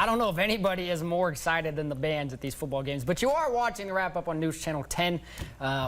I don't know if anybody is more excited than the bands at these football games, but you are watching the wrap-up on News Channel 10.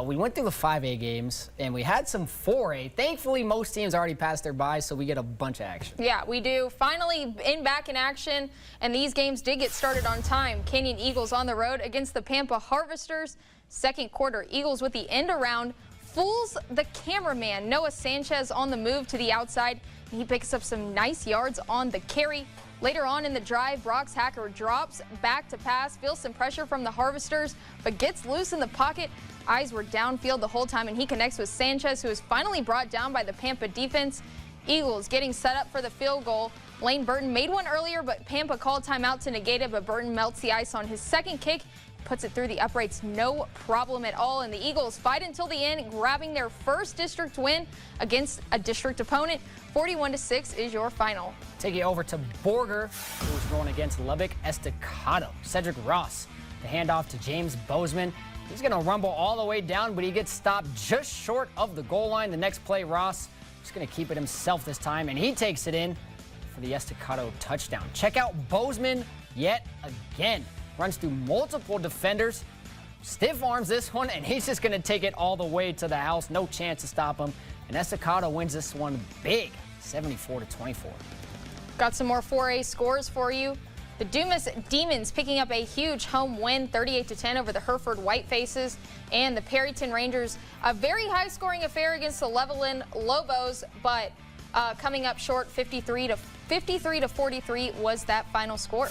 We went through the 5A games, and we had some 4A. Thankfully, most teams already passed their byes, so we get a bunch of action. Yeah, we do. Finally back in action, and these games did get started on time. Canyon Eagles on the road against the Pampa Harvesters. Second quarter, Eagles with the end around. Fools the cameraman. Noah Sanchez on the move to the outside. And he picks up some nice yards on the carry. Later on in the drive, Brox Hacker drops back to pass, feels some pressure from the Harvesters, but gets loose in the pocket. Eyes were downfield the whole time, and he connects with Sanchez, who is finally brought down by the Pampa defense. Eagles getting set up for the field goal. Lane Burton made one earlier, but Pampa called timeout to negate it, but Burton melts the ice on his second kick. Puts it through the uprights, no problem at all. And the Eagles fight until the end, grabbing their first district win against a district opponent. 41-6 is your final. Take it over to Borger, who's going against Lubbock Estacado. Cedric Ross, the handoff to James Bozeman. He's going to rumble all the way down, but he gets stopped just short of the goal line. The next play, Ross is going to keep it himself this time, and he takes it in for the Estacado touchdown. Check out Bozeman yet again. Runs through multiple defenders, stiff arms this one, and he's just going to take it all the way to the house. No chance to stop him. And Estacado wins this one big, 74-24. Got some more 4A scores for you. The Dumas Demons picking up a huge home win, 38-10 over the Hereford Whitefaces. And the Perryton Rangers, a very high-scoring affair against the Levelland Lobos, but coming up short, 53-43 was that final score.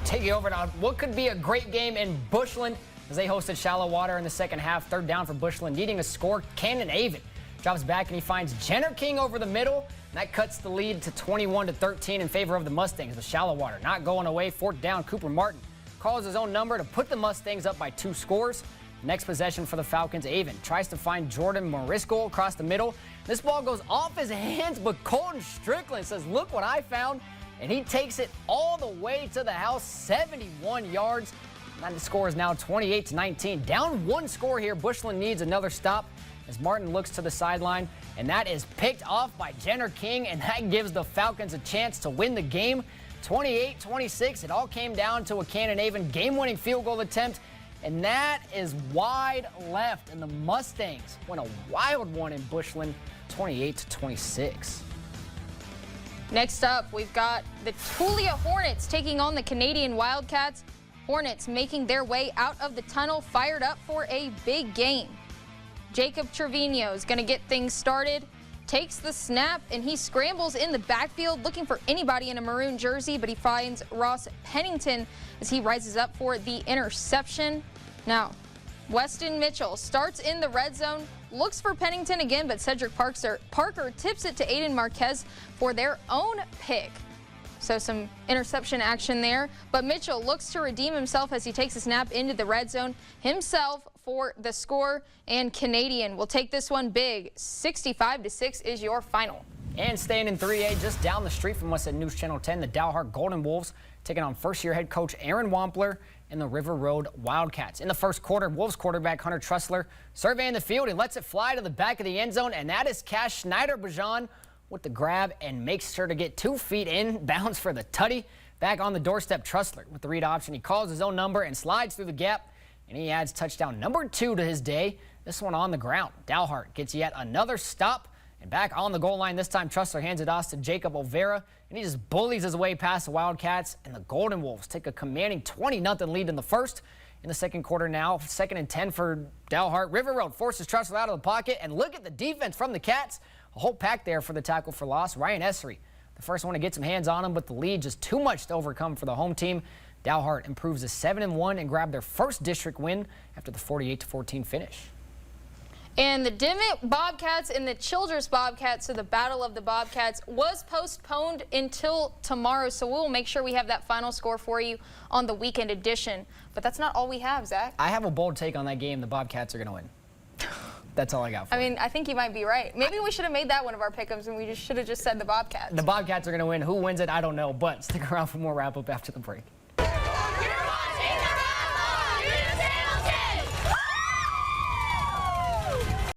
Take you over to what could be a great game in Bushland as they hosted Shallow Water in the second half. Third down for Bushland, needing a score. Cannon Avon drops back and he finds Jenner King over the middle. And that cuts the lead to 21-13 in favor of the Mustangs. The Shallow Water not going away. Fourth down, Cooper Martin calls his own number to put the Mustangs up by 2 scores. Next possession for the Falcons, Avon tries to find Jordan Morisco across the middle. This ball goes off his hands, but Colton Strickland says, "Look what I found." And he takes it all the way to the house, 71 yards. And the score is now 28-19. Down 1 score here. Bushland needs another stop as Martin looks to the sideline. And that is picked off by Jenner King, and that gives the Falcons a chance to win the game. 28-26. It all came down to a Cannon Avon game-winning field goal attempt. And that is wide left. And the Mustangs win a wild one in Bushland, 28-26. Next up, we've got the Tulia Hornets taking on the Canadian Wildcats. Hornets making their way out of the tunnel, fired up for a big game. Jacob Trevino is going to get things started, takes the snap, and he scrambles in the backfield looking for anybody in a maroon jersey, but he finds Ross Pennington as he rises up for the interception. Now, Weston Mitchell starts in the red zone, looks for Pennington again, but Cedric Parker tips it to Aiden Marquez for their own pick. So some interception action there, but Mitchell looks to redeem himself as he takes a snap into the red zone himself for the score, and Canadian will take this one big. 65-6 is your final. And staying in 3A, just down the street from us at News Channel 10, the Dalhart Golden Wolves taking on first-year head coach Aaron Wampler and the River Road Wildcats. In the first quarter, Wolves quarterback Hunter Trussler surveying the field. He lets it fly to the back of the end zone, and that is Cash Schneider-Bajan with the grab and makes sure to get 2 feet in bounds for the tutty. Back on the doorstep, Trussler with the read option. He calls his own number and slides through the gap, and he adds touchdown number 2 to his day. This one on the ground. Dalhart gets yet another stop. And back on the goal line, this time Trussler hands it off to Jacob Olvera, and he just bullies his way past the Wildcats, and the Golden Wolves take a commanding 20-0 lead in the first. In the second quarter now, 2nd and 10 for Dalhart. River Road forces Trussler out of the pocket, and look at the defense from the Cats. A whole pack there for the tackle for loss. Ryan Essery, the first one to get some hands on him, but the lead just too much to overcome for the home team. Dalhart improves to 7-1 and grabbed their first district win after the 48-14 finish. And the Dimmitt Bobcats and the Childress Bobcats, so the Battle of the Bobcats, was postponed until tomorrow. So we'll make sure we have that final score for you on the weekend edition. But that's not all we have, Zach. I have a bold take on that game. The Bobcats are going to win. That's all I got for you. I mean, I think you might be right. Maybe we should have made that one of our pick'ems and we should have just said the Bobcats. The Bobcats are going to win. Who wins it, I don't know. But stick around for more wrap-up after the break.